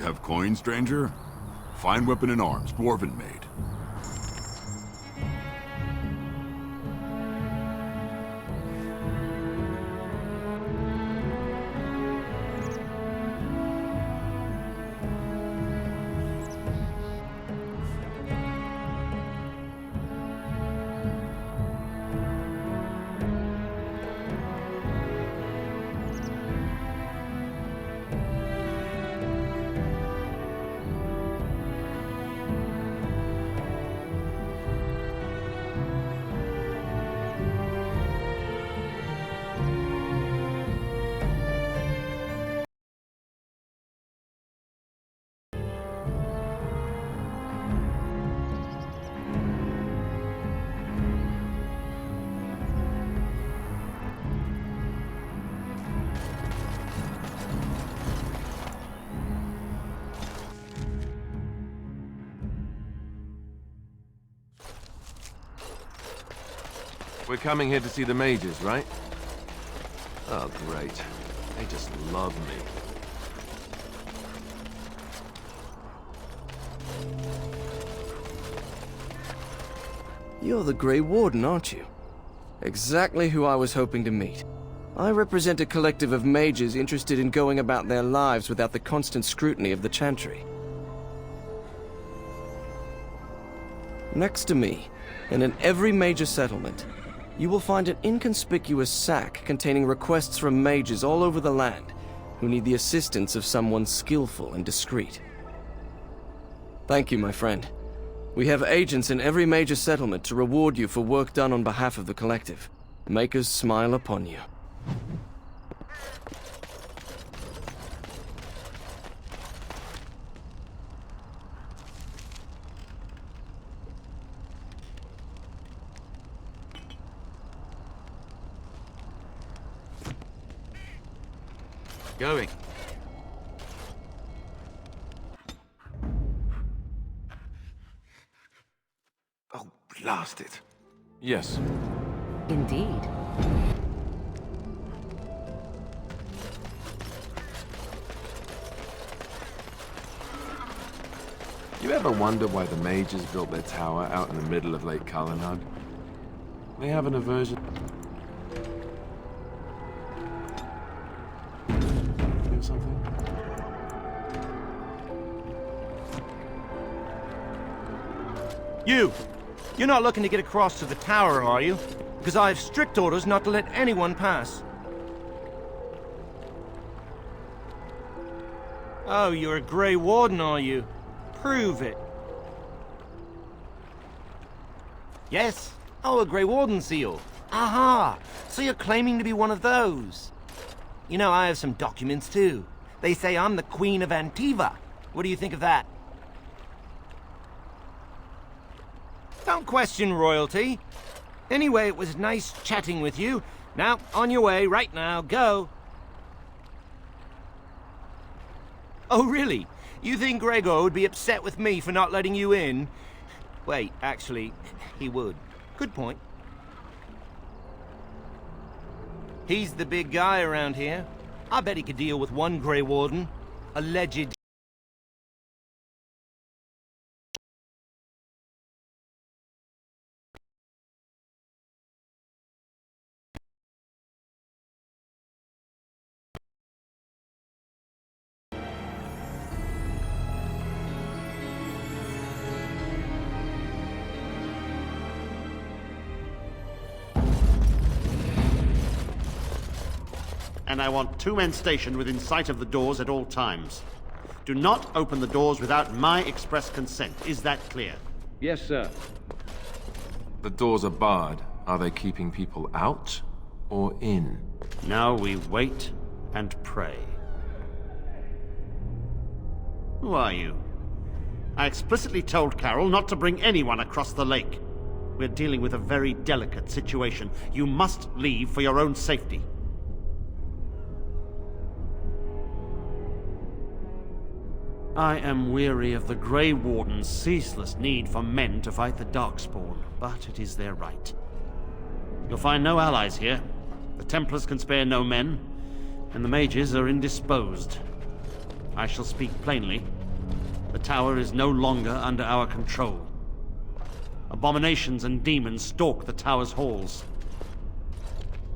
have coin, stranger? Fine weapon and arms, dwarven made. We're coming here to see the mages, right? Oh, great. They just love me. You're the Grey Warden, aren't you? Exactly who I was hoping to meet. I represent a collective of mages interested in going about their lives without the constant scrutiny of the Chantry. Next to me, and in every major settlement, you will find an inconspicuous sack containing requests from mages all over the land who need the assistance of someone skillful and discreet. Thank you, my friend. We have agents in every major settlement to reward you for work done on behalf of the collective. Make us smile upon you. Going. Oh, blast it. Yes. Indeed. You ever wonder why the mages built their tower out in the middle of Lake Kalanad? They have an aversion... or something? You're not looking to get across to the tower, are you? Because I have strict orders not to let anyone pass. Oh, you're a Grey Warden, are you? Prove it. Yes? Oh, a Grey Warden seal. Aha! So you're claiming to be one of those. You know, I have some documents too. They say I'm the Queen of Antiva. What do you think of that? Don't question royalty. Anyway, it was nice chatting with you. Now, on your way, right now, go. Oh, really? You think Gregor would be upset with me for not letting you in? Wait, actually, he would. Good point. He's the big guy around here. I bet he could deal with one Grey Warden. Alleged. And I want 2 men stationed within sight of the doors at all times. Do not open the doors without my express consent. Is that clear? Yes, sir. The doors are barred. Are they keeping people out or in? Now we wait and pray. Who are you? I explicitly told Carol not to bring anyone across the lake. We're dealing with a very delicate situation. You must leave for your own safety. I am weary of the Grey Warden's ceaseless need for men to fight the Darkspawn, but it is their right. You'll find no allies here. The Templars can spare no men, and the mages are indisposed. I shall speak plainly. The tower is no longer under our control. Abominations and demons stalk the tower's halls.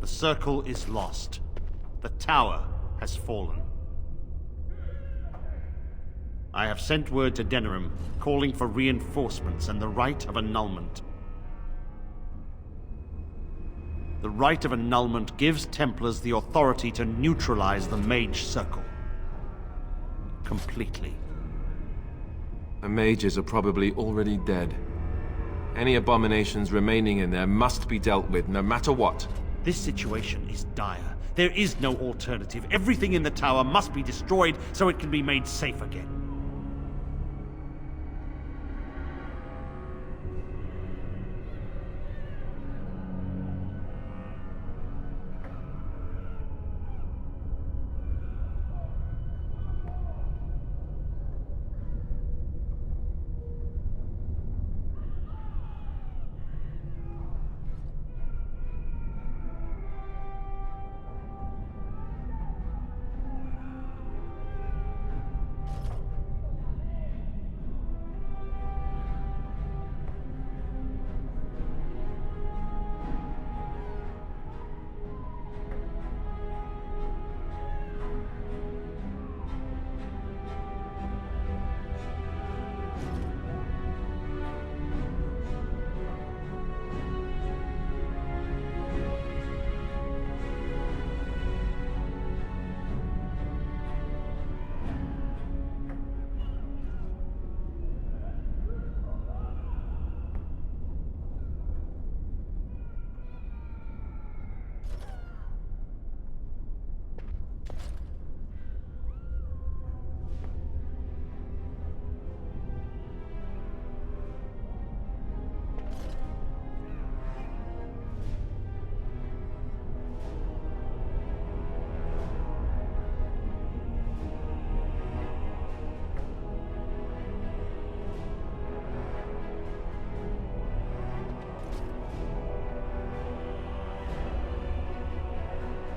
The circle is lost. The tower has fallen. I have sent word to Denerim, calling for reinforcements and the rite of annulment. The rite of annulment gives Templars the authority to neutralize the Mage Circle. Completely. The mages are probably already dead. Any abominations remaining in there must be dealt with, no matter what. This situation is dire. There is no alternative. Everything in the tower must be destroyed so it can be made safe again.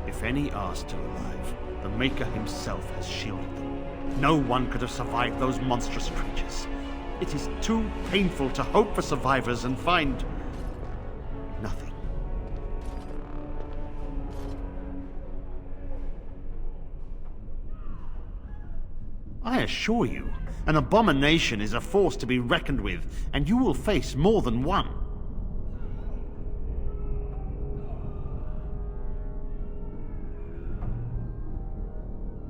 If any are still alive, the Maker himself has shielded them. No one could have survived those monstrous creatures. It is too painful to hope for survivors and find nothing. I assure you, an abomination is a force to be reckoned with, and you will face more than one.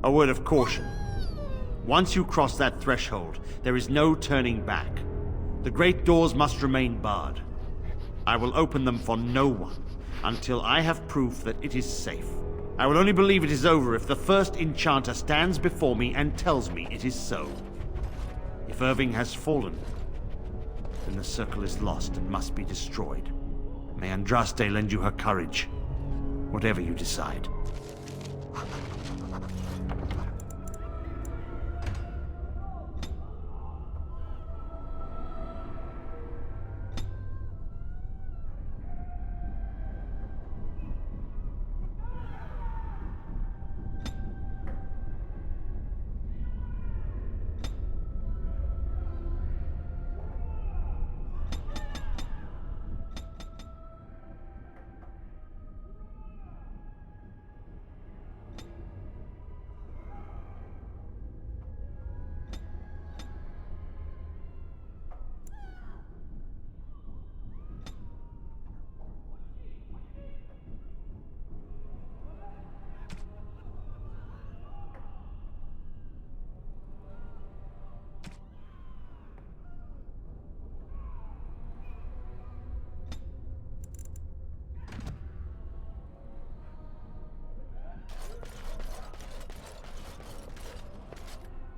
A word of caution. Once you cross that threshold, there is no turning back. The great doors must remain barred. I will open them for no one until I have proof that it is safe. I will only believe it is over if the first enchanter stands before me and tells me it is so. If Irving has fallen, then the circle is lost and must be destroyed. May Andraste lend you her courage, whatever you decide.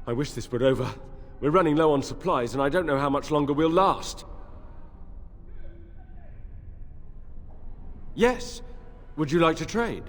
I wish this were over. We're running low on supplies, and I don't know how much longer we'll last. Yes. Would you like to trade?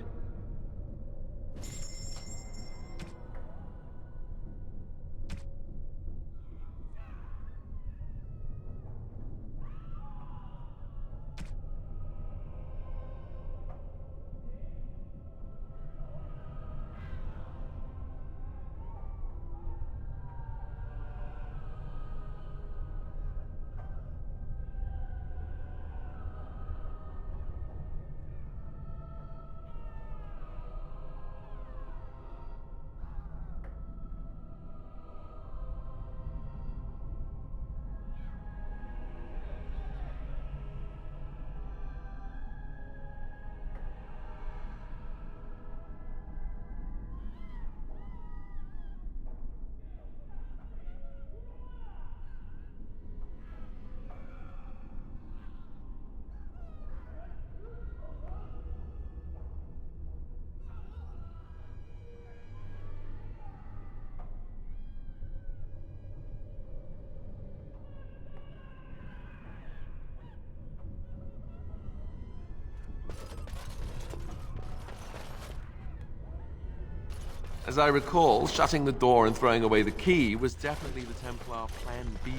As I recall, shutting the door and throwing away the key was definitely the Templar Plan B.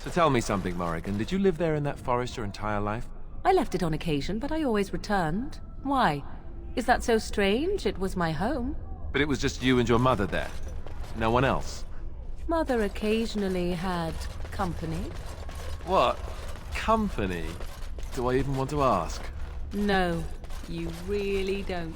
So tell me something, Morrigan. Did you live there in that forest your entire life? I left it on occasion, but I always returned. Why? Is that so strange? It was my home. But it was just you and your mother there. No one else. Mother occasionally had company. What? Company? Do I even want to ask? No, you really don't.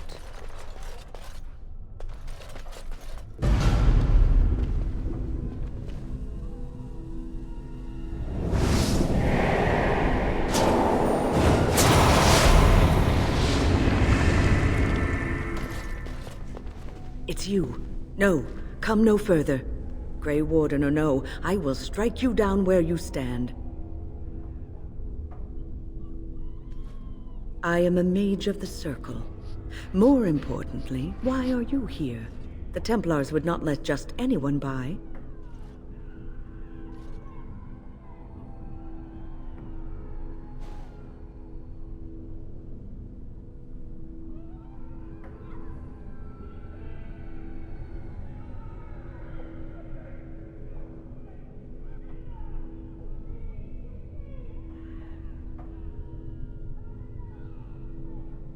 It's you. No, come no further. Grey Warden or no, I will strike you down where you stand. I am a mage of the Circle. More importantly, why are you here? The Templars would not let just anyone by.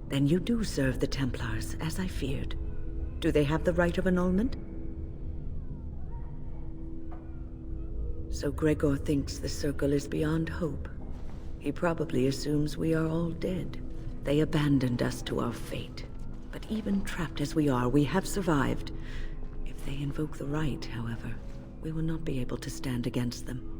Then you do serve the Templars, as I feared. Do they have the right of annulment? So Gregor thinks the Circle is beyond hope. He probably assumes we are all dead. They abandoned us to our fate. But even trapped as we are, we have survived. If they invoke the right, however, we will not be able to stand against them.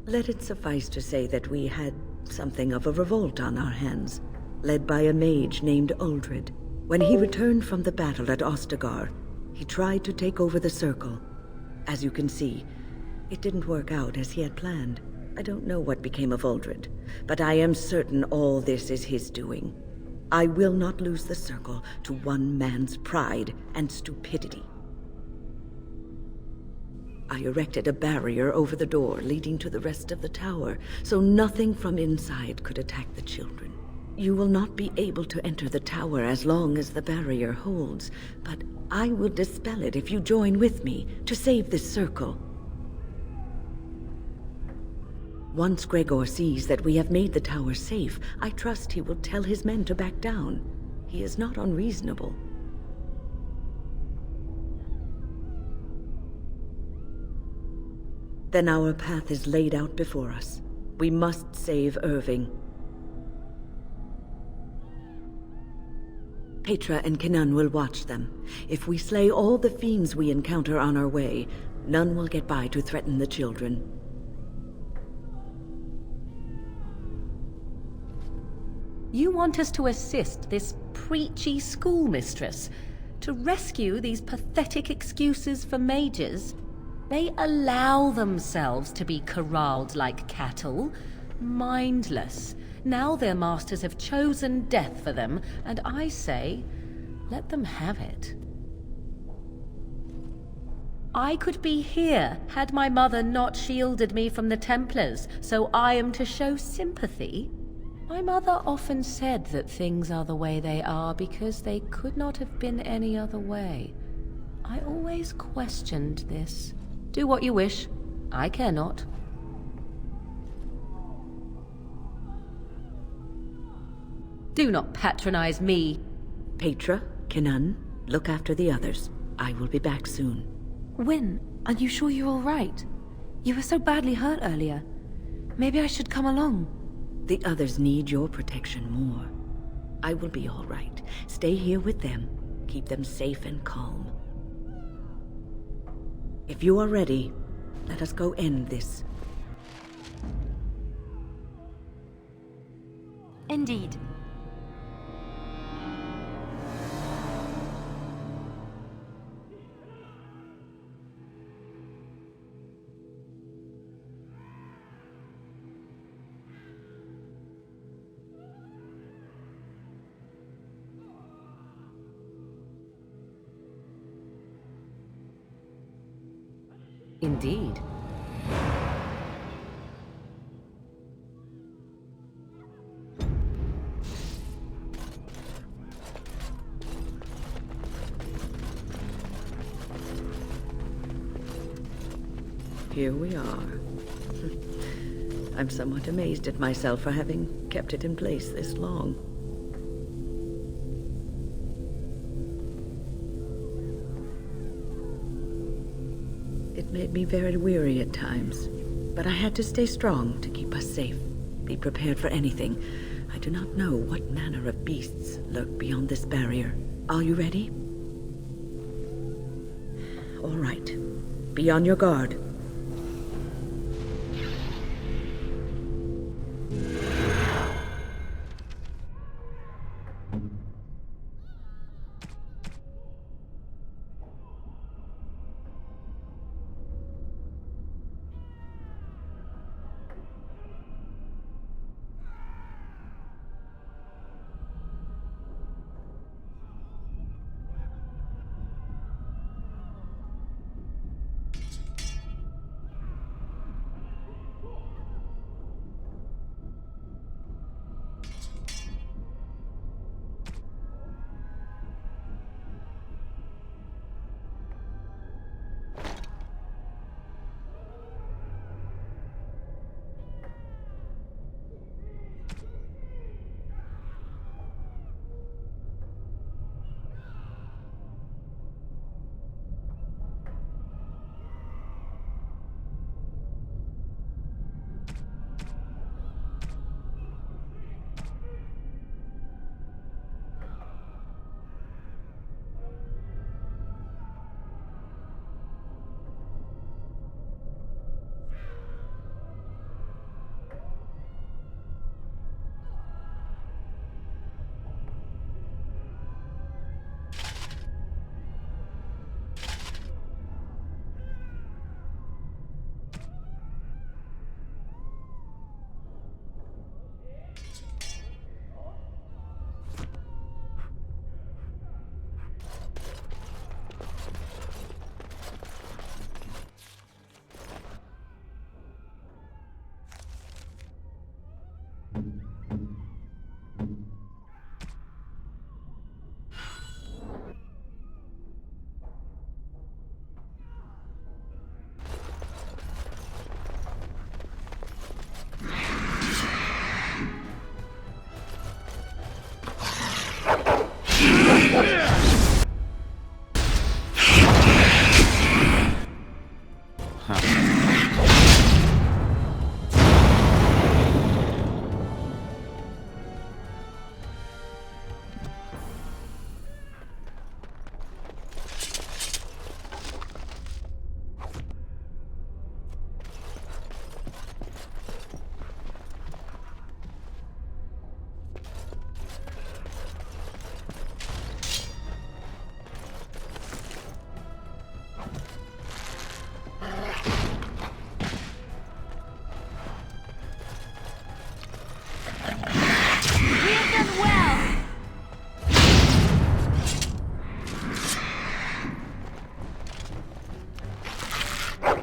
Let it suffice to say that we had something of a revolt on our hands, led by a mage named Uldred. When he returned from the battle at Ostagar, he tried to take over the Circle. As you can see, it didn't work out as he had planned. I don't know what became of Uldred, but I am certain all this is his doing. I will not lose the Circle to one man's pride and stupidity. I erected a barrier over the door leading to the rest of the tower, so nothing from inside could attack the children. You will not be able to enter the tower as long as the barrier holds, but I will dispel it if you join with me to save this Circle. Once Gregor sees that we have made the tower safe, I trust he will tell his men to back down. He is not unreasonable. Then our path is laid out before us. We must save Irving. Petra and Kinan will watch them. If we slay all the fiends we encounter on our way, none will get by to threaten the children. You want us to assist this preachy schoolmistress to rescue these pathetic excuses for mages? They allow themselves to be corralled like cattle, mindless, Now their masters have chosen death for them, and I say, let them have it. I could be here had my mother not shielded me from the Templars, so I am to show sympathy? My mother often said that things are the way they are because they could not have been any other way. I always questioned this. Do what you wish. I care not. Do not patronize me. Petra, Kenan, look after the others. I will be back soon. Wynne, are you sure you're all right? You were so badly hurt earlier. Maybe I should come along. The others need your protection more. I will be all right. Stay here with them. Keep them safe and calm. If you are ready, let us go end this. Indeed. Indeed. Here we are. I'm somewhat amazed at myself for having kept it in place this long. It made me very weary at times, but I had to stay strong to keep us safe. Be prepared for anything. I do not know what manner of beasts lurk beyond this barrier. Are you ready? All right. Be on your guard.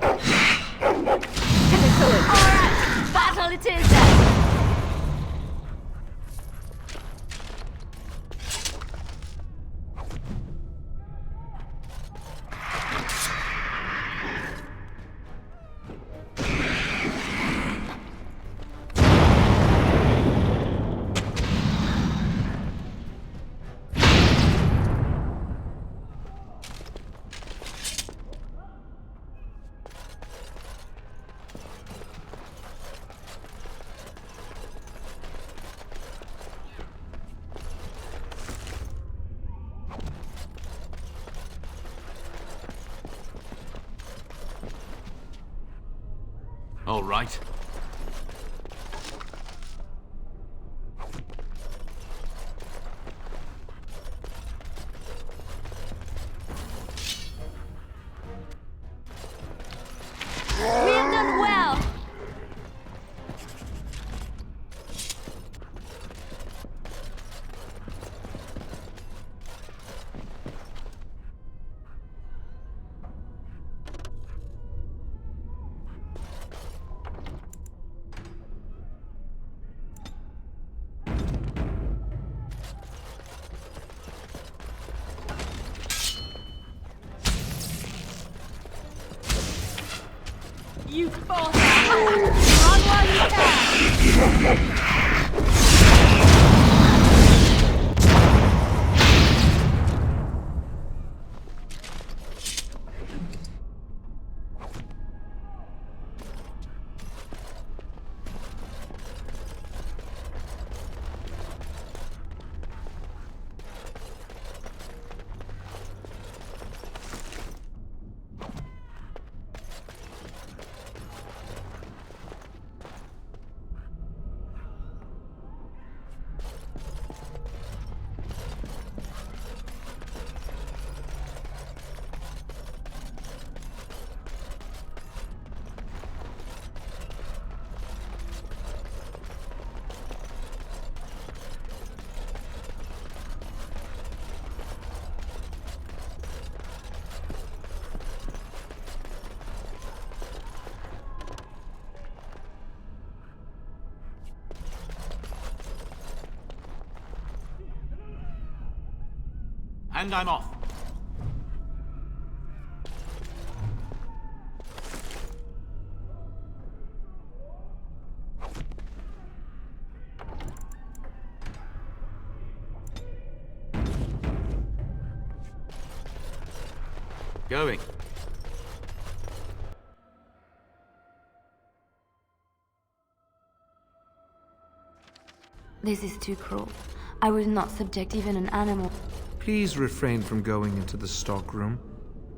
Alright, battle it is then! All right. We have done well! You boss! Run while you can! And I'm off. Going. This is too cruel. I would not subject even an animal. Please refrain from going into the stockroom.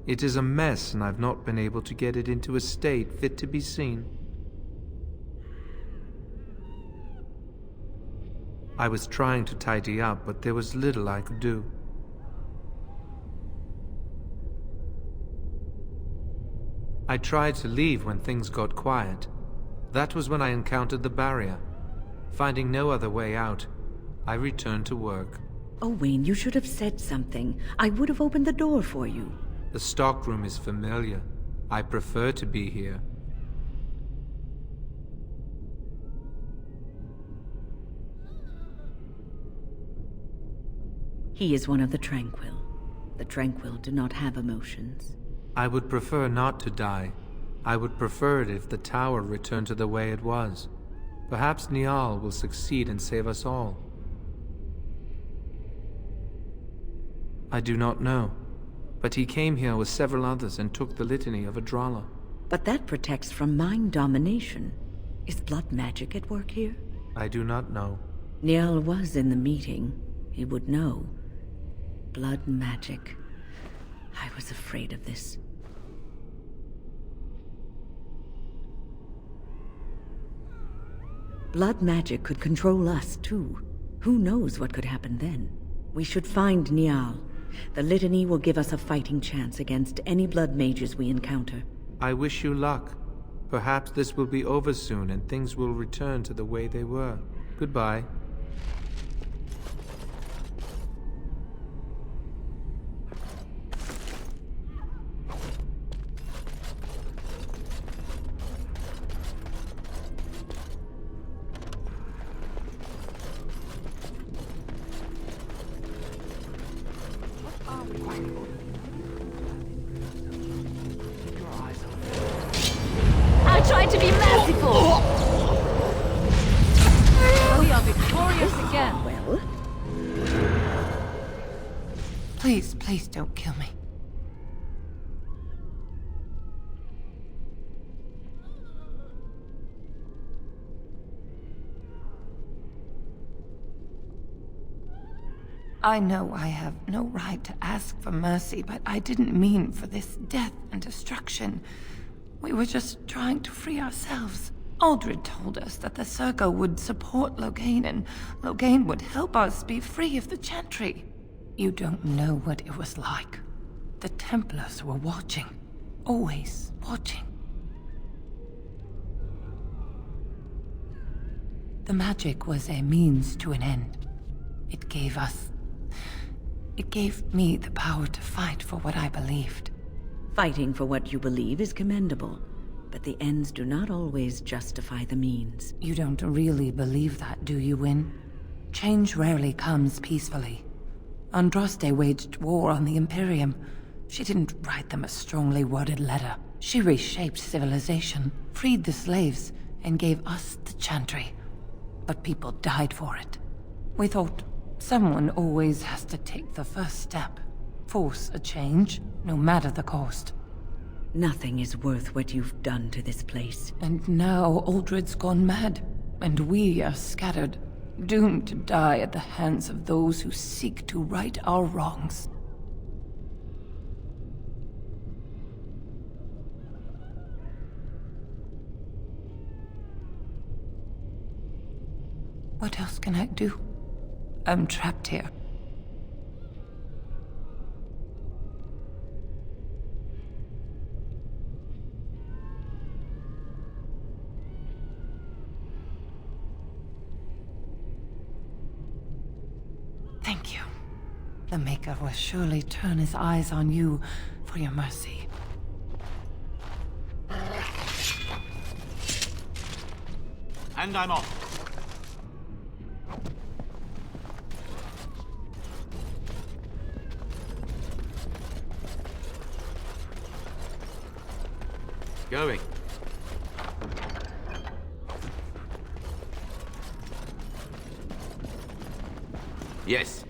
It is a mess, and I've not been able to get it into a state fit to be seen. I was trying to tidy up, but there was little I could do. I tried to leave when things got quiet. That was when I encountered the barrier. Finding no other way out, I returned to work. Oh, Wynne, you should have said something. I would have opened the door for you. The stockroom is familiar. I prefer to be here. He is one of the Tranquil. The Tranquil do not have emotions. I would prefer not to die. I would prefer it if the tower returned to the way it was. Perhaps Niall will succeed and save us all. I do not know, but he came here with several others and took the litany of Adralla. But that protects from mind domination. Is blood magic at work here? I do not know. Niall was in the meeting. He would know. Blood magic. I was afraid of this. Blood magic could control us, too. Who knows what could happen then? We should find Niall. The litany will give us a fighting chance against any blood mages we encounter. I wish you luck. Perhaps this will be over soon and things will return to the way they were. Goodbye. try to be merciful! We are victorious again. Well, Please, please don't kill me. I know I have no right to ask for mercy, but I didn't mean for this death and destruction. We were just trying to free ourselves. Aldred told us that the Circle would support Loghain, and Loghain would help us be free of the Chantry. You don't know what it was like. The Templars were watching. Always watching. The magic was a means to an end. It gave me the power to fight for what I believed. fighting for what you believe is commendable, but the ends do not always justify the means. You don't really believe that, do you, Wynne? Change rarely comes peacefully. Andraste waged war on the Imperium. She didn't write them a strongly worded letter. She reshaped civilization, freed the slaves, and gave us the Chantry. But people died for it. We thought someone always has to take the first step. Force a change, no matter the cost. Nothing is worth what you've done to this place. And now Aldred's gone mad, and we are scattered, doomed to die at the hands of those who seek to right our wrongs. What else can I do? I'm trapped here. Thank you. The Maker will surely turn his eyes on you for your mercy. And I'm off. Going. Yes.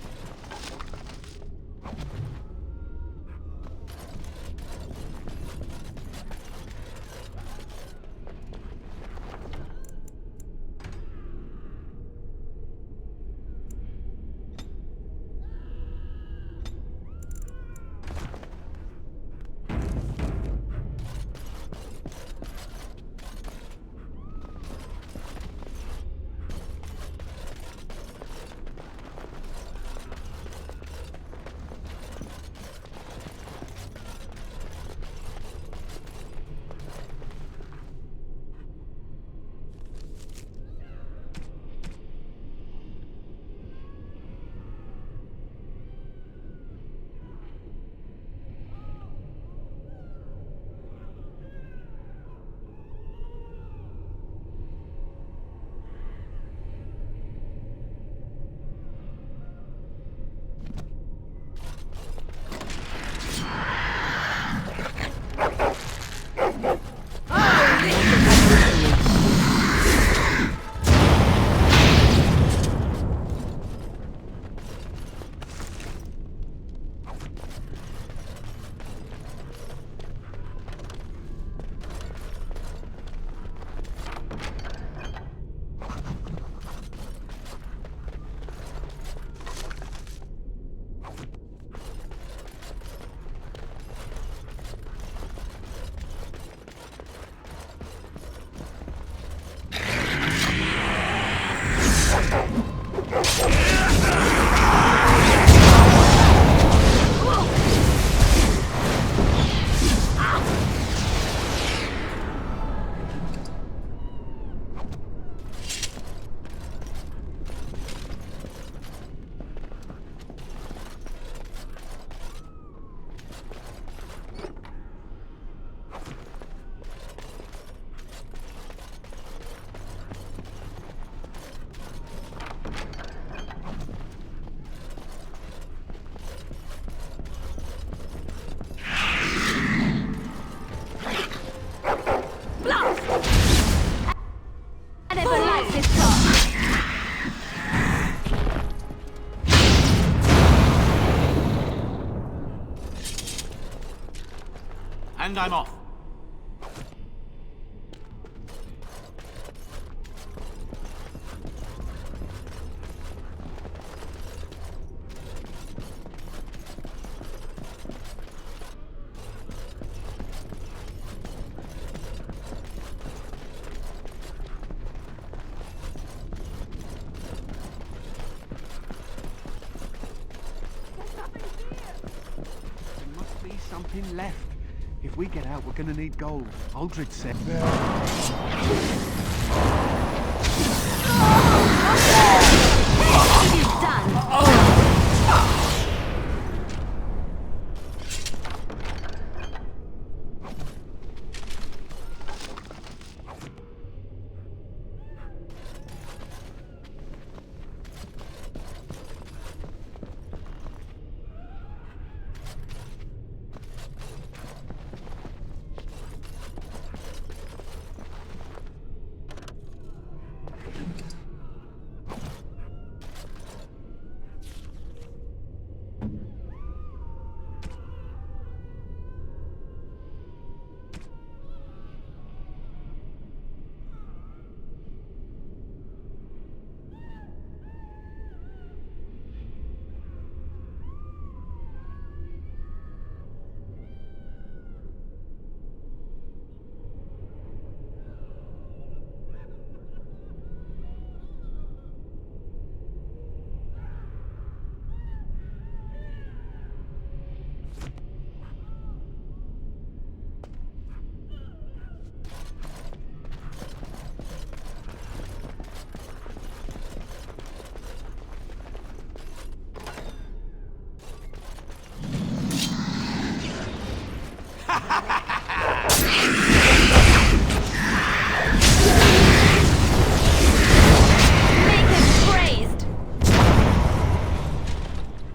And I'm off. Something left. If we get out, we're gonna need gold. Aldred said. What have you done?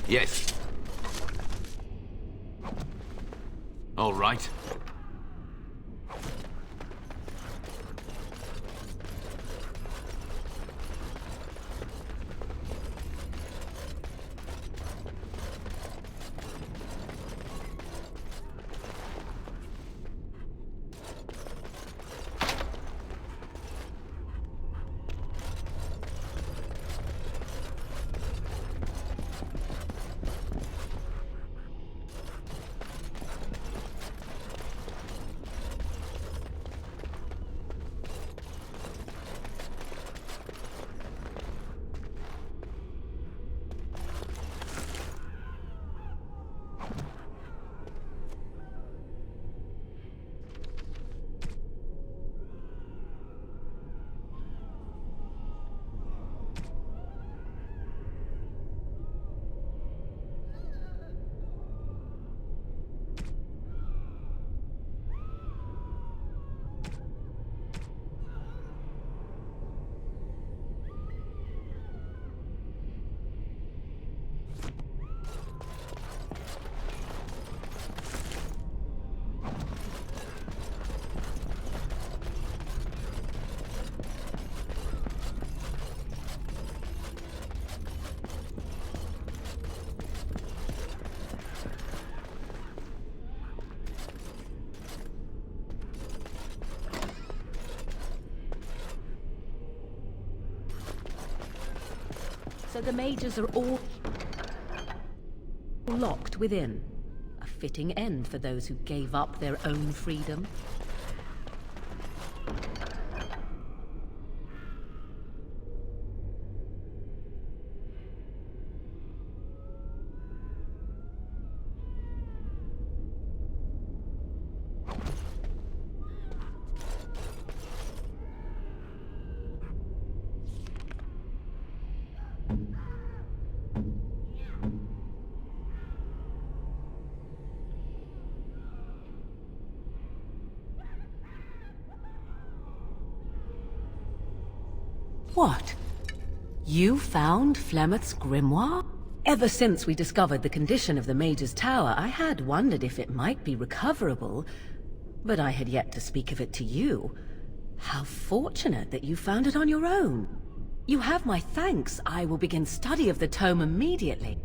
Yes. All right. So the mages are all locked within. A fitting end for those who gave up their own freedom. What? You found Flemeth's grimoire? Ever since we discovered the condition of the Mage's Tower, I had wondered if it might be recoverable, but I had yet to speak of it to you. How fortunate that you found it on your own. You have my thanks. I will begin study of the tome immediately.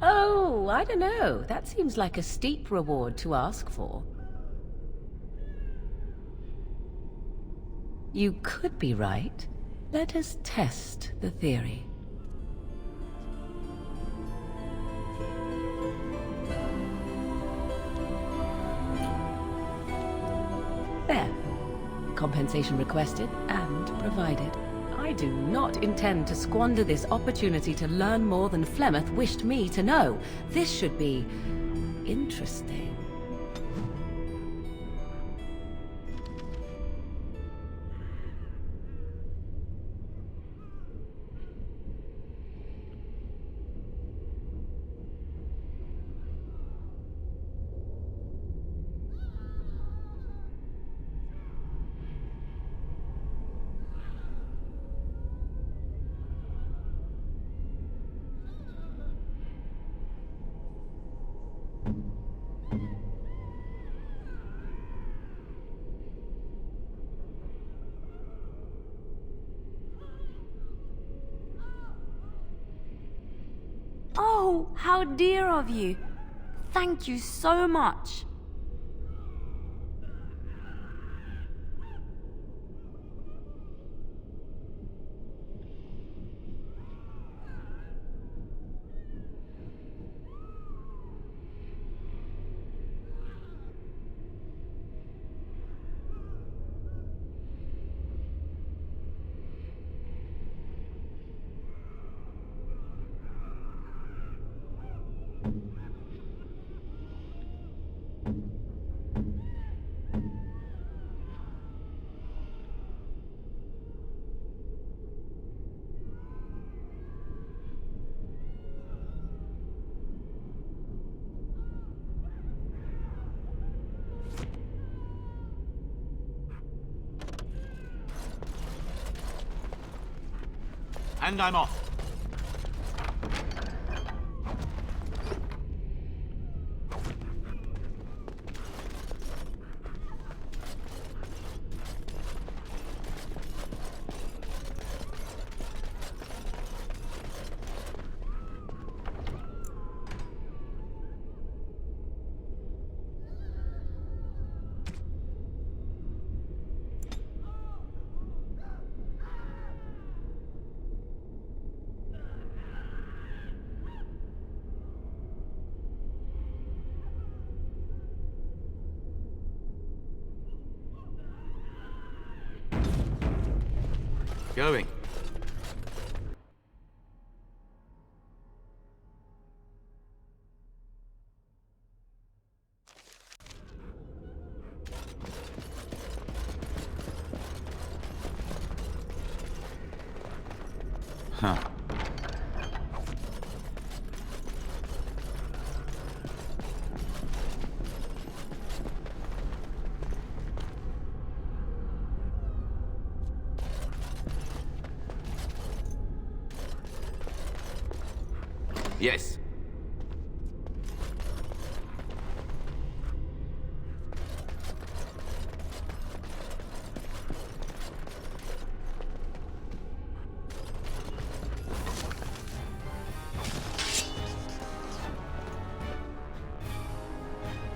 Oh, I don't know. That seems like a steep reward to ask for. You could be right. Let us test the theory. There. Compensation requested and provided. I do not intend to squander this opportunity to learn more than Flemeth wished me to know. This should be interesting. Oh, how dear of you. Thank you so much. And I'm off. Going. Huh. Yes.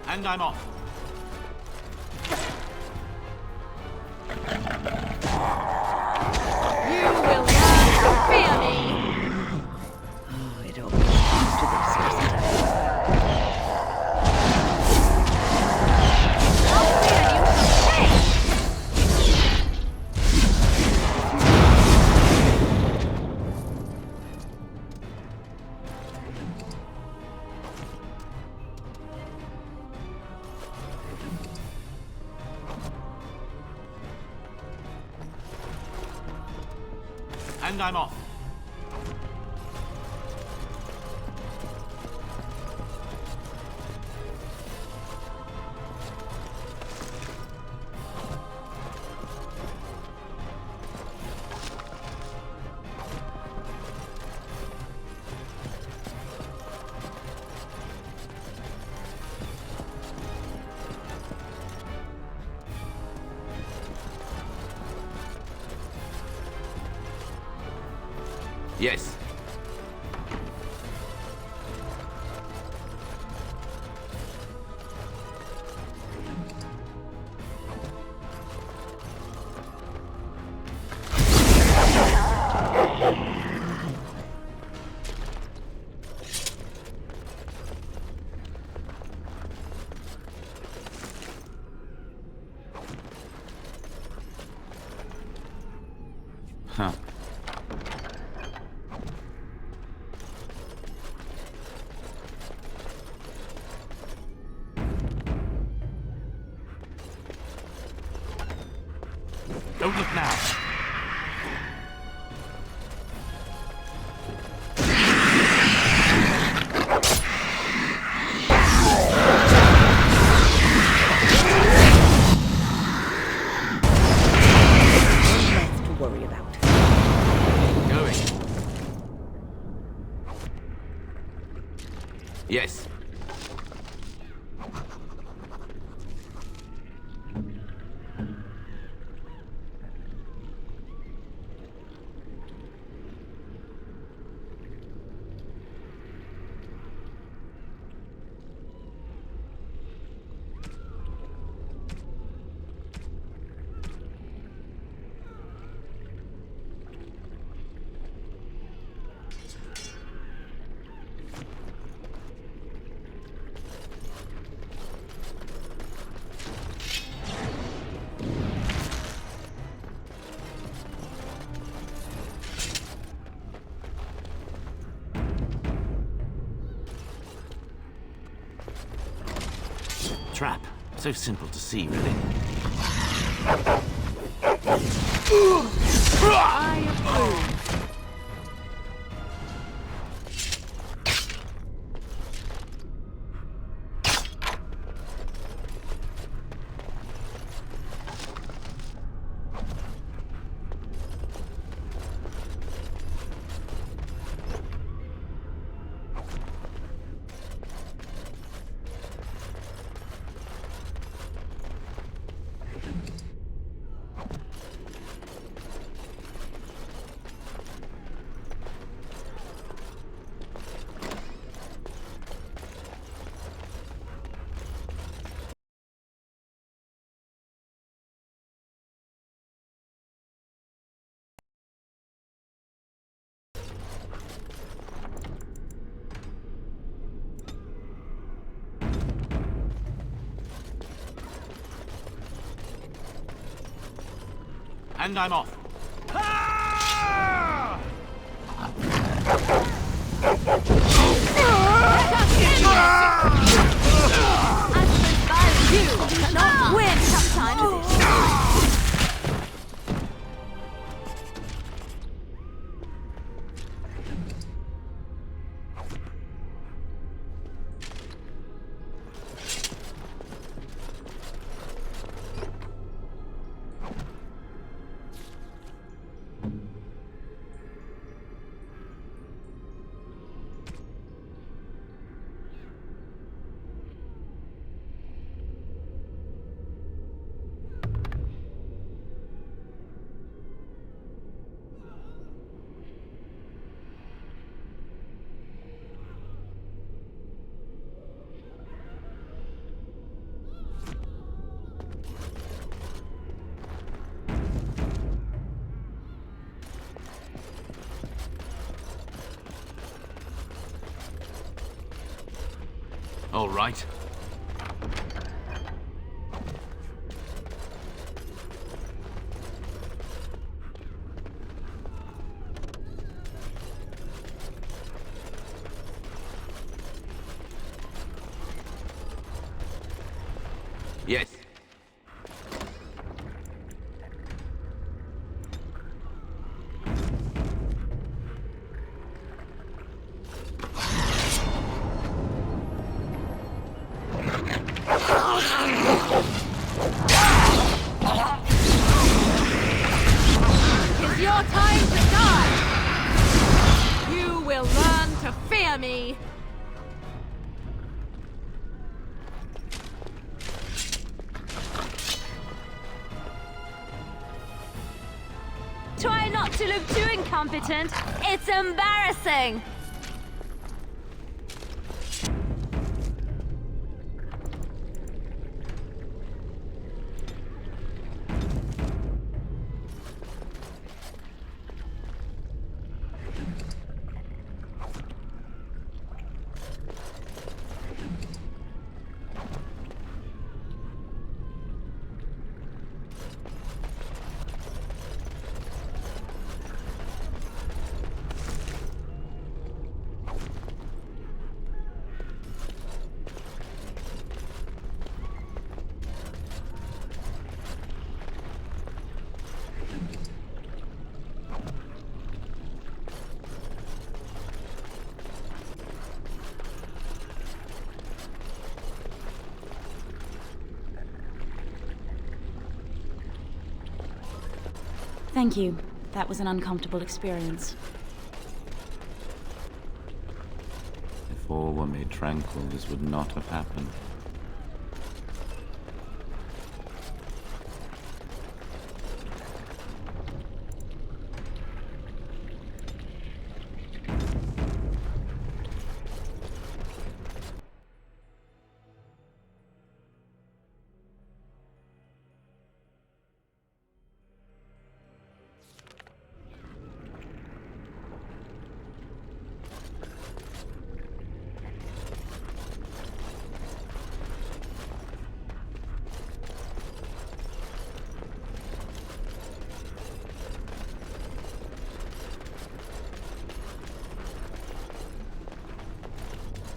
And I'm off. You will learn to fear me. Oh, it all comes to this, doesn't it? I'll fear you to stay. And I'm off. Yes. Huh. Don't look now. Less to worry about. Going. Yes. Trap. So simple to see, really. I approve. And I'm off. You cannot win sometimes. All right. Yes. It's your time to die. You will learn to fear me. Try not to look too incompetent. It's embarrassing. Thank you. That was an uncomfortable experience. If all were made tranquil, this would not have happened.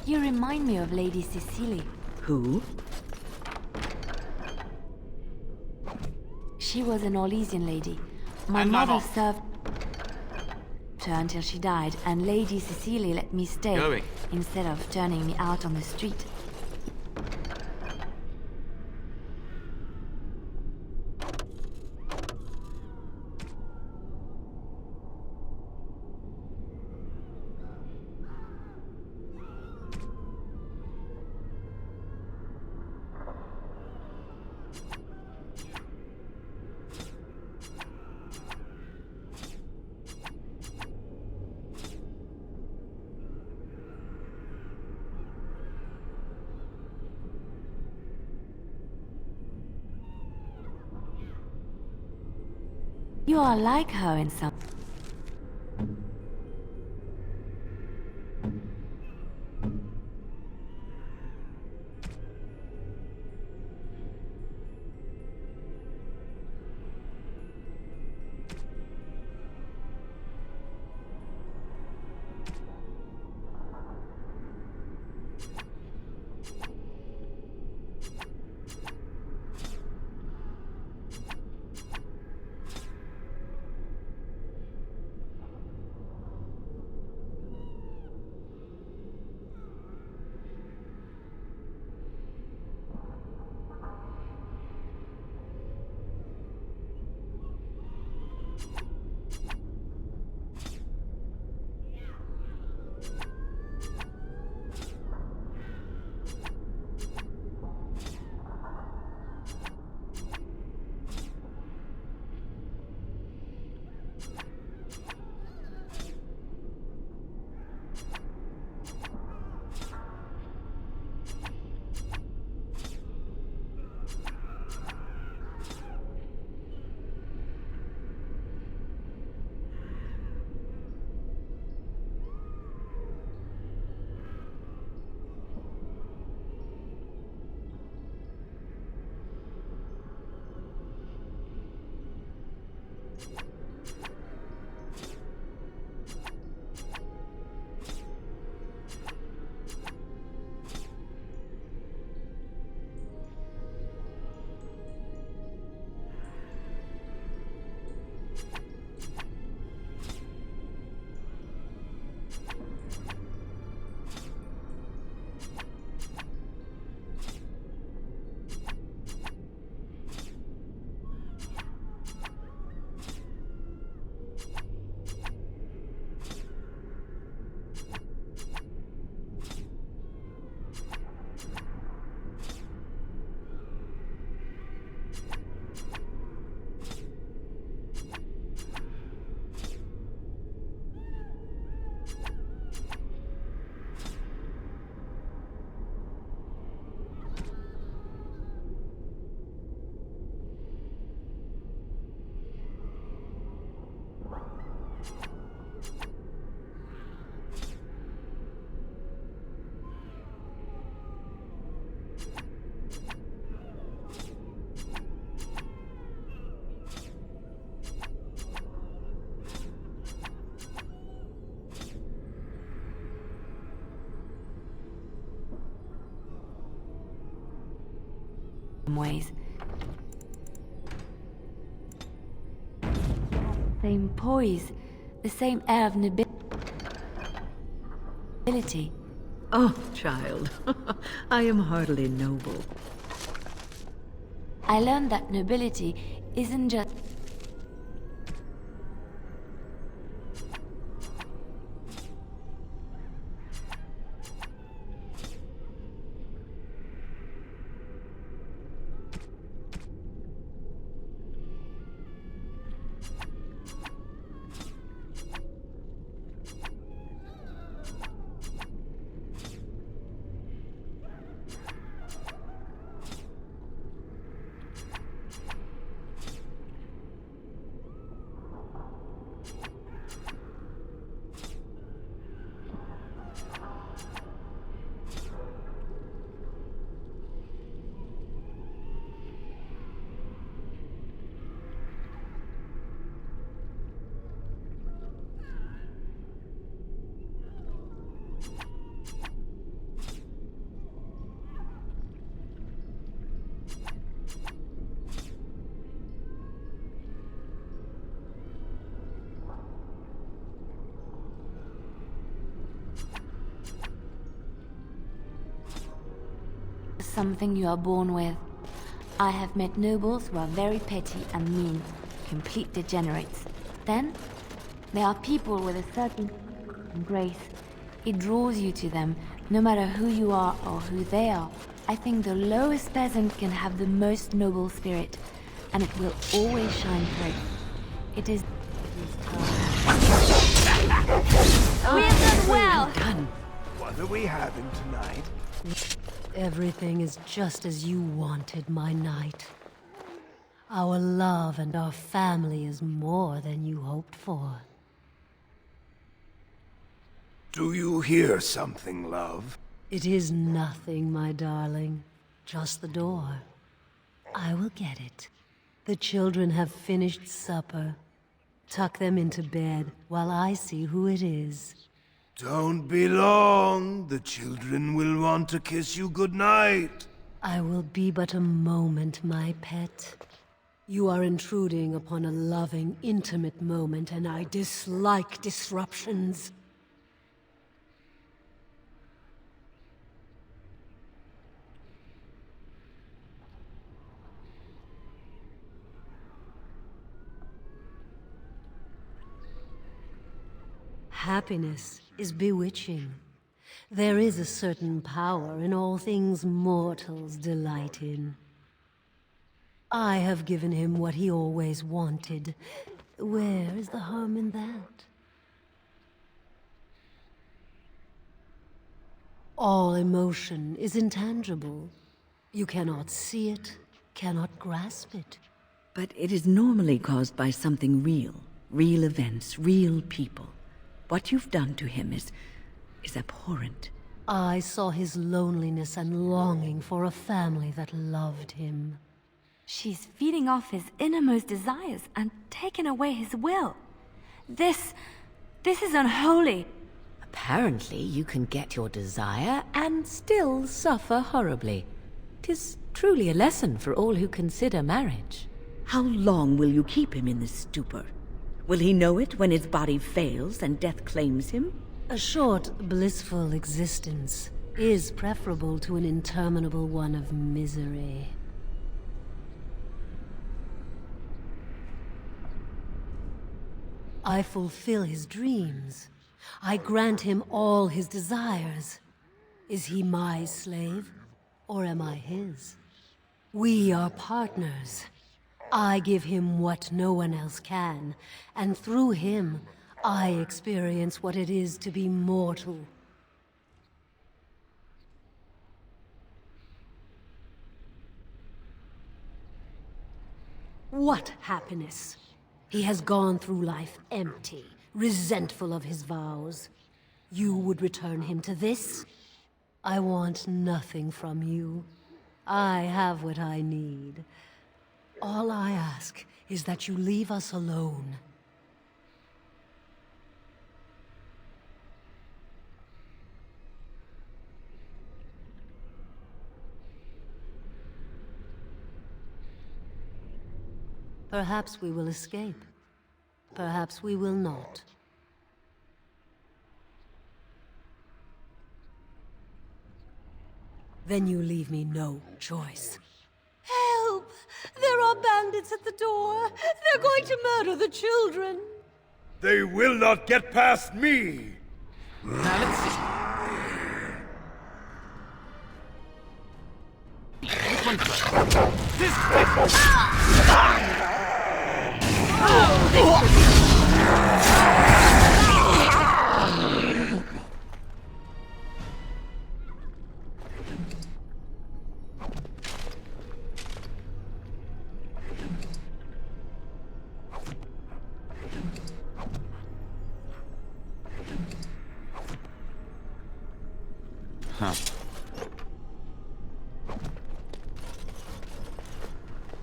You remind me of Lady Cecily. Who? She was an Orlesian lady. My mother served her until she died, and Lady Cecily let me stay instead of turning me out on the street. You are like her in some... ways. Same poise, the same air of nobility. Oh, child, I am hardly noble. I learned that nobility isn't just something you are born with. I have met nobles who are very petty and mean, complete degenerates. Then, there are people with a certain grace. It draws you to them, no matter who you are or who they are. I think the lowest peasant can have the most noble spirit, and it will always shine through. It is... We have done well! What are we having tonight? Everything is just as you wanted, my knight. Our love and our family is more than you hoped for. Do you hear something, love? It is nothing, my darling. Just the door. I will get it. The children have finished supper. Tuck them into bed while I see who it is. Don't be long. The children will want to kiss you goodnight. I will be but a moment, my pet. You are intruding upon a loving, intimate moment, and I dislike disruptions. Happiness is bewitching. There is a certain power in all things mortals delight in. I have given him what he always wanted. Where is the harm in that? All emotion is intangible. You cannot see it, cannot grasp it. But it is normally caused by something real. Real events, real people. What you've done to him is abhorrent. I saw his loneliness and longing for a family that loved him. She's feeding off his innermost desires and taking away his will. This is unholy. Apparently you can get your desire and still suffer horribly. 'Tis truly a lesson for all who consider marriage. How long will you keep him in this stupor? Will he know it when his body fails and death claims him? A short, blissful existence is preferable to an interminable one of misery. I fulfill his dreams. I grant him all his desires. Is he my slave, or am I his? We are partners. I give him what no one else can, and through him, I experience what it is to be mortal. What happiness! He has gone through life empty, resentful of his vows. You would return him to this? I want nothing from you. I have what I need. All I ask is that you leave us alone. Perhaps we will escape. Perhaps we will not. Then you leave me no choice. Help! There are bandits at the door! They're going to murder the children! They will not get past me! Now let's see. This one first. This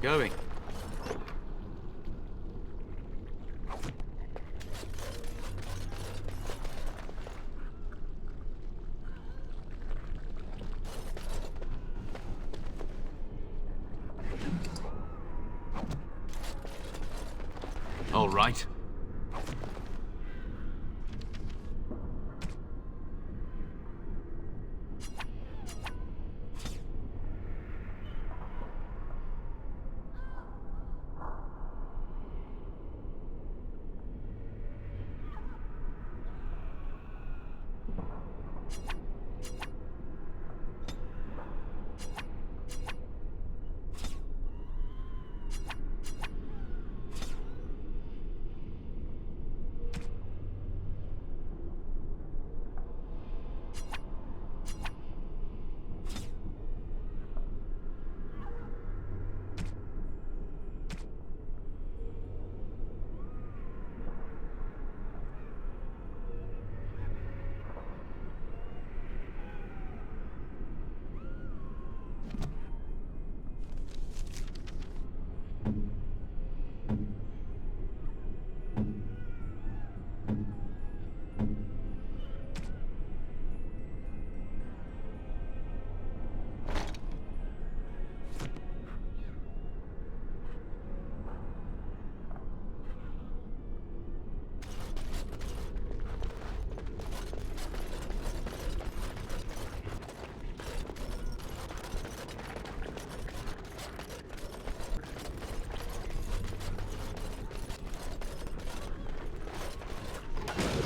Going. All right.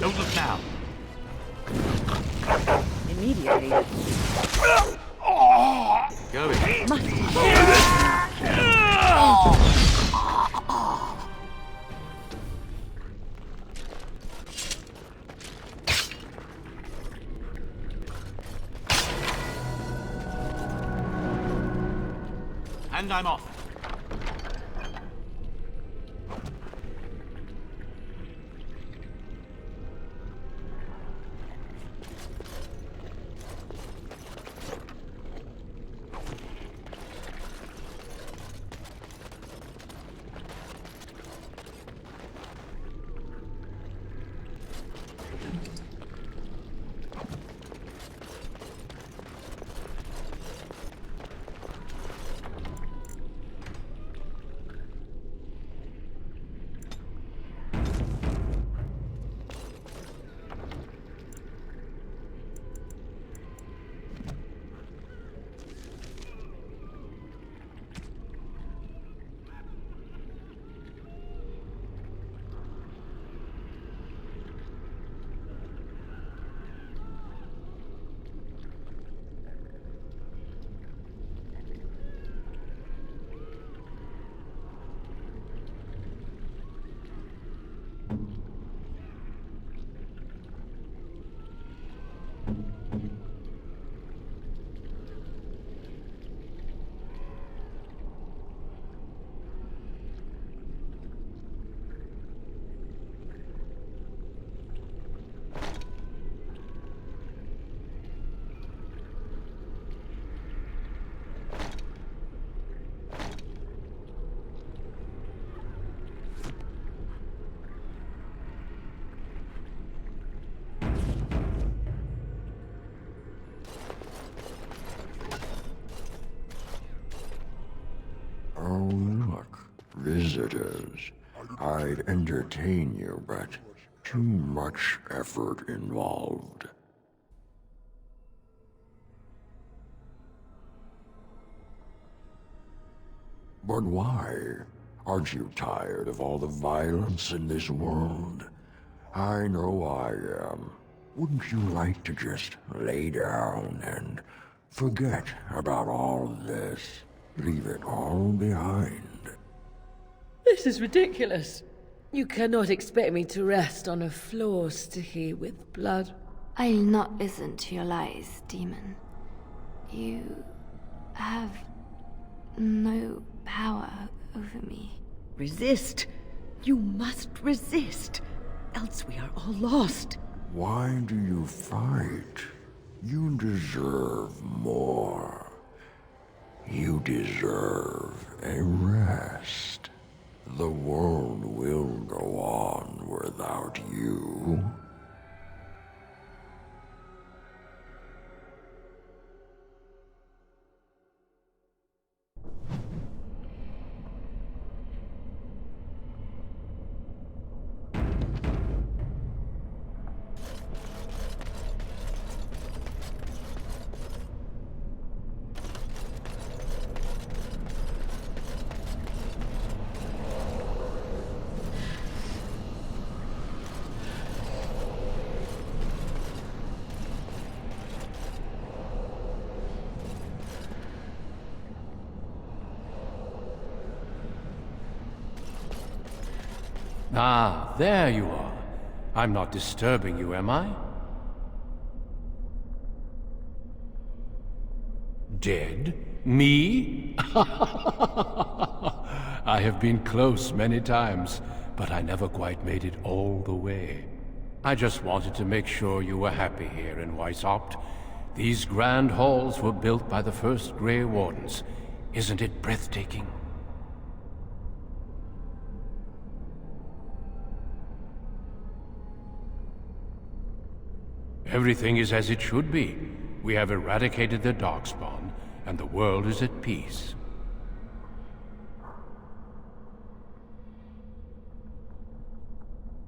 Don't look now. Immediately. Going. And I'm off. Oh, look, visitors. I'd entertain you, but too much effort involved. But why? Aren't you tired of all the violence in this world? I know I am. Wouldn't you like to just lay down and forget about all this? Leave it all behind. This is ridiculous. You cannot expect me to rest on a floor sticky with blood. I'll not listen to your lies, demon. You have no power over me. Resist. You must resist. Else we are all lost. Why do you fight? You deserve more. You deserve a rest. The world will go on without you. Ah, there you are. I'm not disturbing you, am I? Dead? Me? I have been close many times, but I never quite made it all the way. I just wanted to make sure you were happy here in Weishaupt. These grand halls were built by the first Grey Wardens. Isn't it breathtaking? Everything is as it should be. We have eradicated the Darkspawn, and the world is at peace.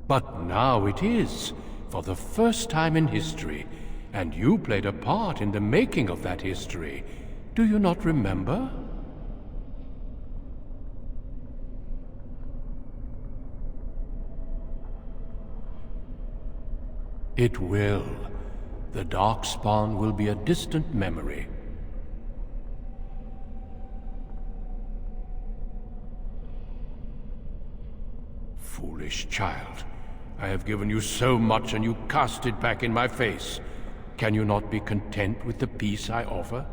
But now it is, for the first time in history, and you played a part in the making of that history. Do you not remember? It will. The Darkspawn will be a distant memory. Foolish child. I have given you so much and you cast it back in my face. Can you not be content with the peace I offer?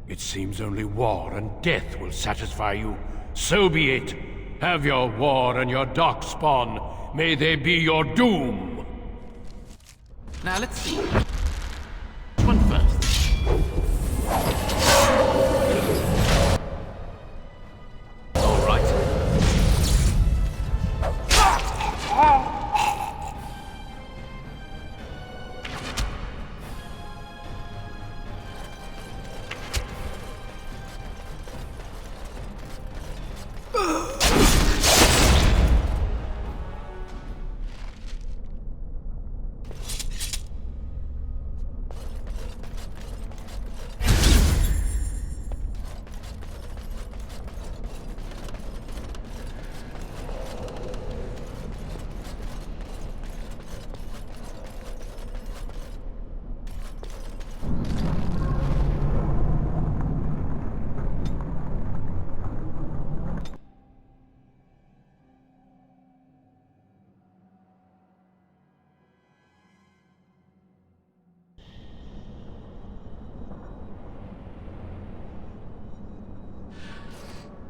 It seems only war and death will satisfy you. So be it. Have your war and your Darkspawn. May they be your doom. Now let's see. Which one first? All right.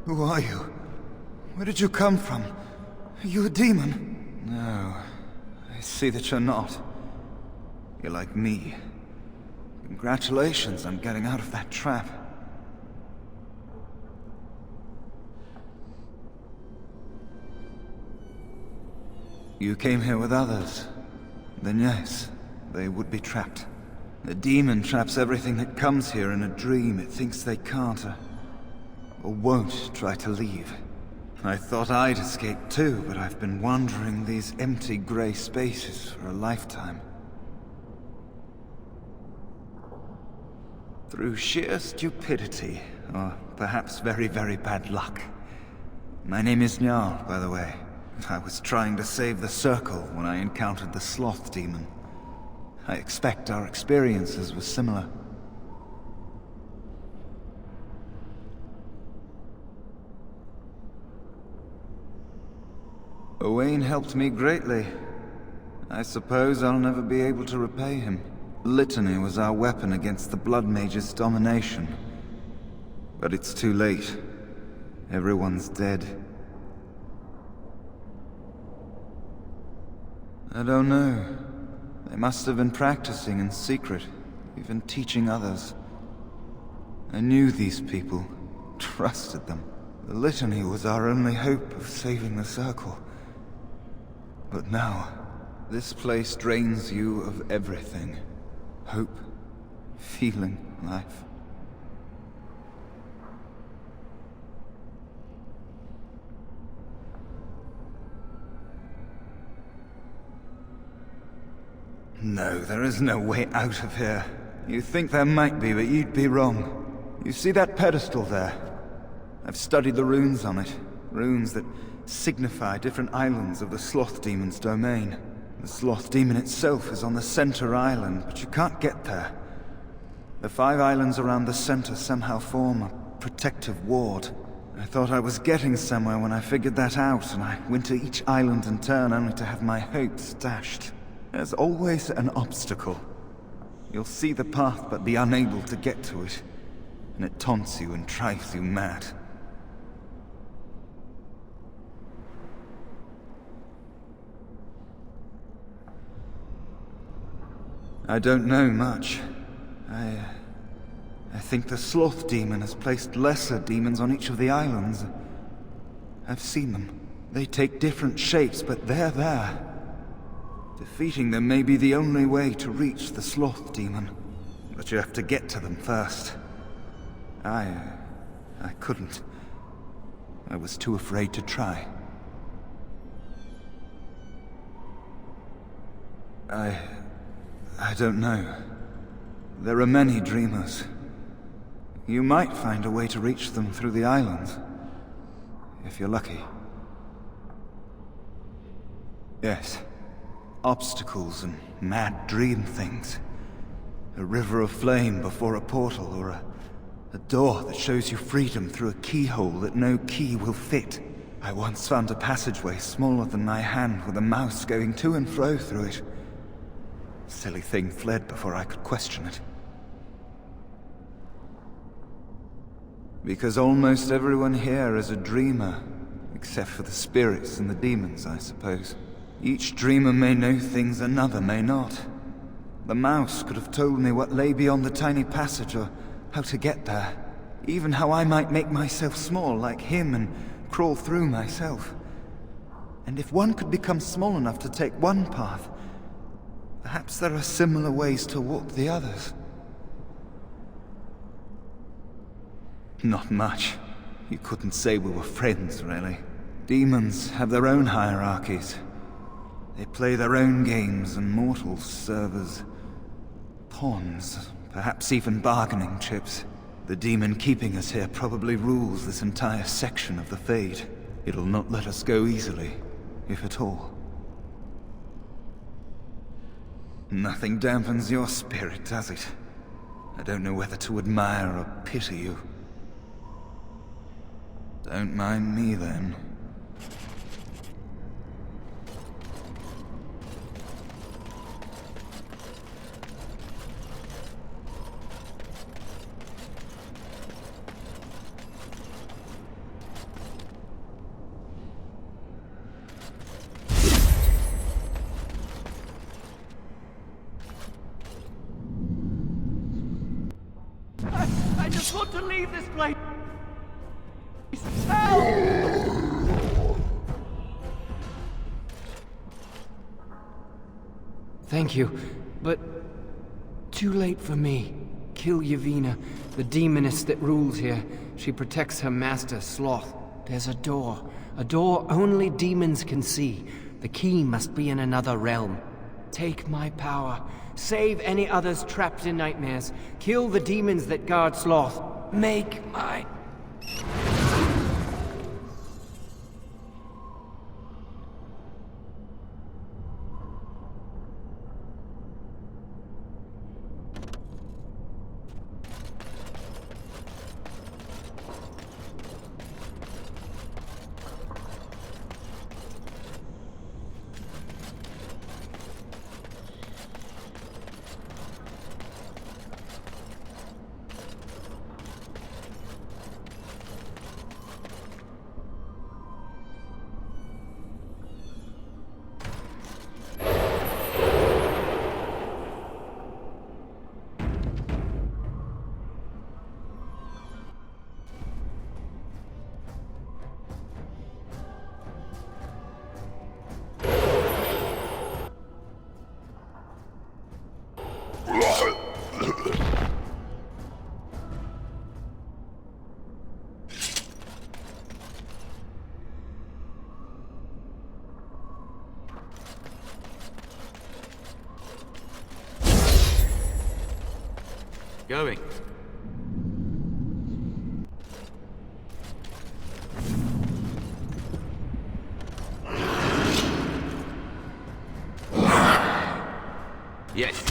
Who are you? Where did you come from? Are you a demon? No, I see that you're not. You're like me. Congratulations on getting out of that trap. You came here with others. Then yes, they would be trapped. The demon traps everything that comes here in a dream it thinks they can't or won't try to leave. I thought I'd escape too, but I've been wandering these empty grey spaces for a lifetime. Through sheer stupidity, or perhaps very, very bad luck. My name is Njal, by the way. I was trying to save the Circle when I encountered the Sloth Demon. I expect our experiences were similar. Wynne helped me greatly. I suppose I'll never be able to repay him. Litany was our weapon against the Blood Mage's domination. But it's too late. Everyone's dead. I don't know. They must have been practicing in secret, even teaching others. I knew these people, trusted them. The Litany was our only hope of saving the Circle. But now, this place drains you of everything. Hope, feeling, life. No, there is no way out of here. You think there might be, but you'd be wrong. You see that pedestal there? I've studied the runes on it. Runes that signify different islands of the Sloth Demon's domain. The Sloth Demon itself is on the center island, but you can't get there. The 5 islands around the center somehow form a protective ward. I thought I was getting somewhere when I figured that out, and I went to each island in turn only to have my hopes dashed. There's always an obstacle. You'll see the path but be unable to get to it, and it taunts you and drives you mad. I don't know much. I think the Sloth Demon has placed lesser demons on each of the islands. I've seen them. They take different shapes, but they're there. Defeating them may be the only way to reach the Sloth Demon. But you have to get to them first. I couldn't. I was too afraid to try. I don't know. There are many dreamers. You might find a way to reach them through the islands. If you're lucky. Yes. Obstacles and mad dream things. A river of flame before a portal, or a door that shows you freedom through a keyhole that no key will fit. I once found a passageway smaller than my hand with a mouse going to and fro through it. Silly thing fled before I could question it. Because almost everyone here is a dreamer, except for the spirits and the demons, I suppose. Each dreamer may know things another may not. The mouse could have told me what lay beyond the tiny passage, or how to get there. Even how I might make myself small like him and crawl through myself. And if one could become small enough to take one path, perhaps there are similar ways to walk the others. Not much. You couldn't say we were friends, really. Demons have their own hierarchies. They play their own games, and mortals serve as pawns, perhaps even bargaining chips. The demon keeping us here probably rules this entire section of the Fade. It'll not let us go easily, if at all. Nothing dampens your spirit, does it? I don't know whether to admire or pity you. Don't mind me, then. I just want to leave this place. Thank you, but too late for me. Kill Yevina, the demoness that rules here. She protects her master, Sloth. There's a door only demons can see. The key must be in another realm. Take my power. Save any others trapped in nightmares. Kill the demons that guard Sloth. Make my... Going. Yes.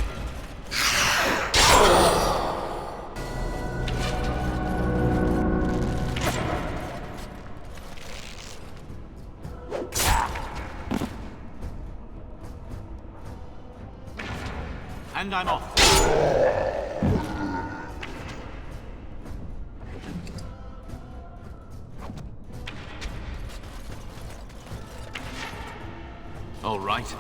And I'm off. All right.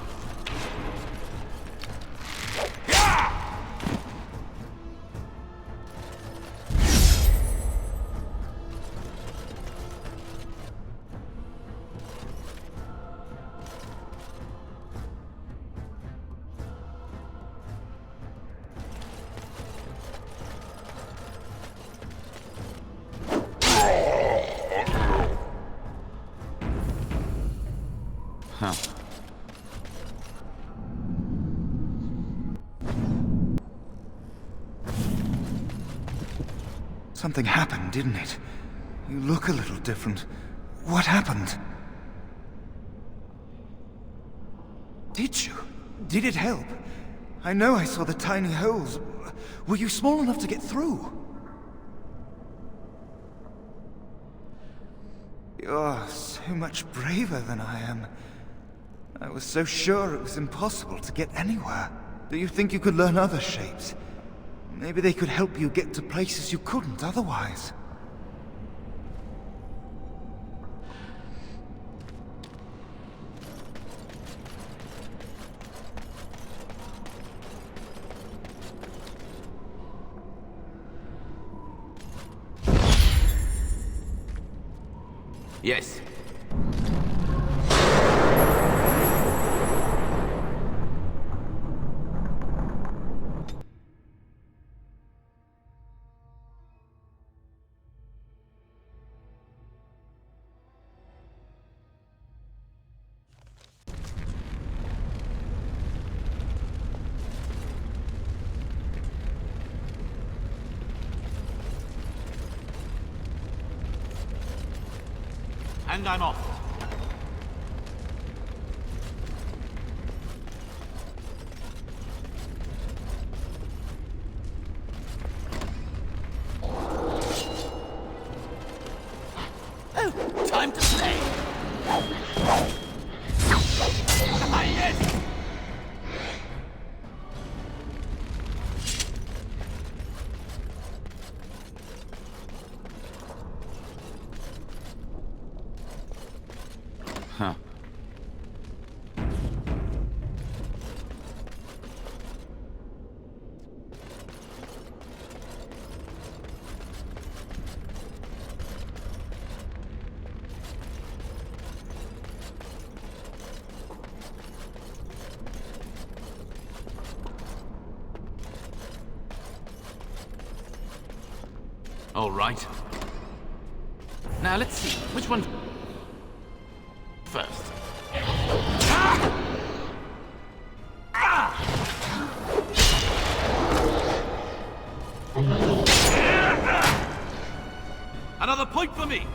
Huh. Something happened, didn't it? You look a little different. What happened? Did you? Did it help? I know I saw the tiny holes. Were you small enough to get through? You're so much braver than I am. I was so sure it was impossible to get anywhere. Do you think you could learn other shapes? Maybe they could help you get to places you couldn't otherwise. Yes. And I'm off. Oh, time to play. Yes. Huh. All right. Now let's see, which one first? Another point for me!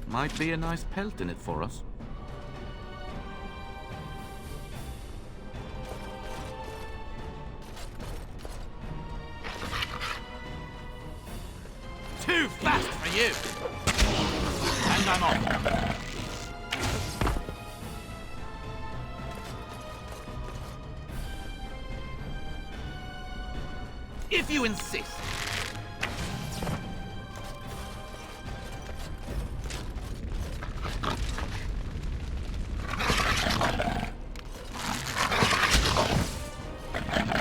Might be a nice pelt in it for us. Too fast for you! And I'm on. If you insist.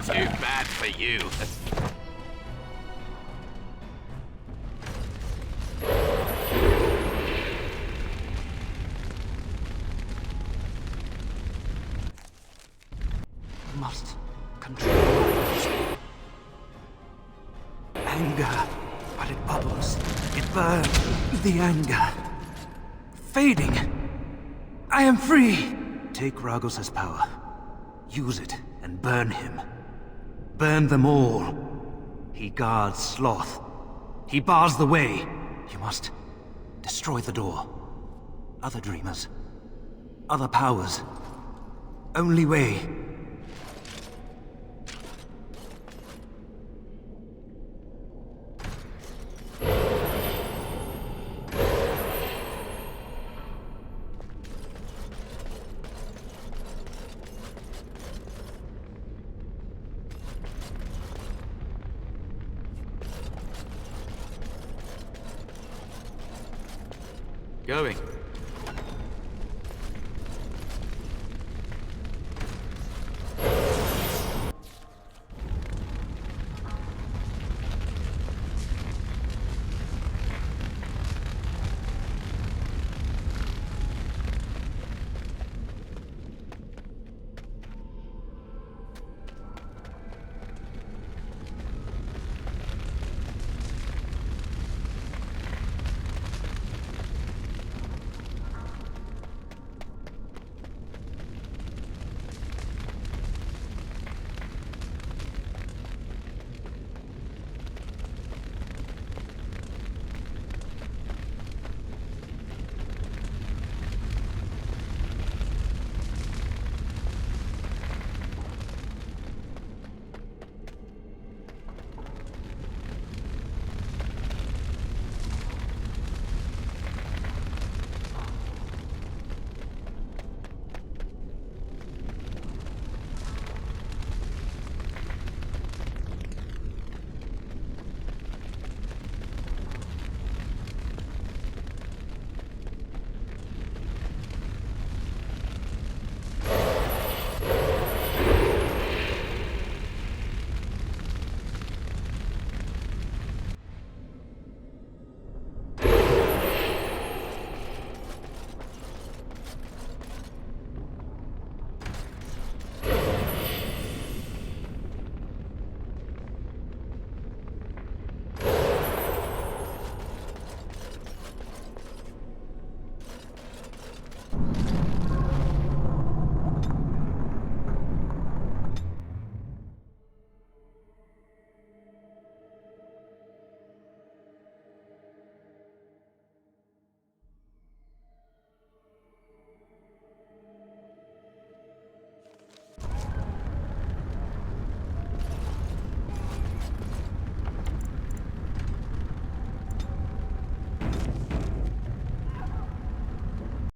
Too bad for you. Must control anger, but it bubbles. It burns. The anger. Fading. I am free. Take Ragos's power. Use it and burn him. Burn them all. He guards Sloth. He bars the way. You must destroy the door. Other dreamers. Other powers. Only way. Going.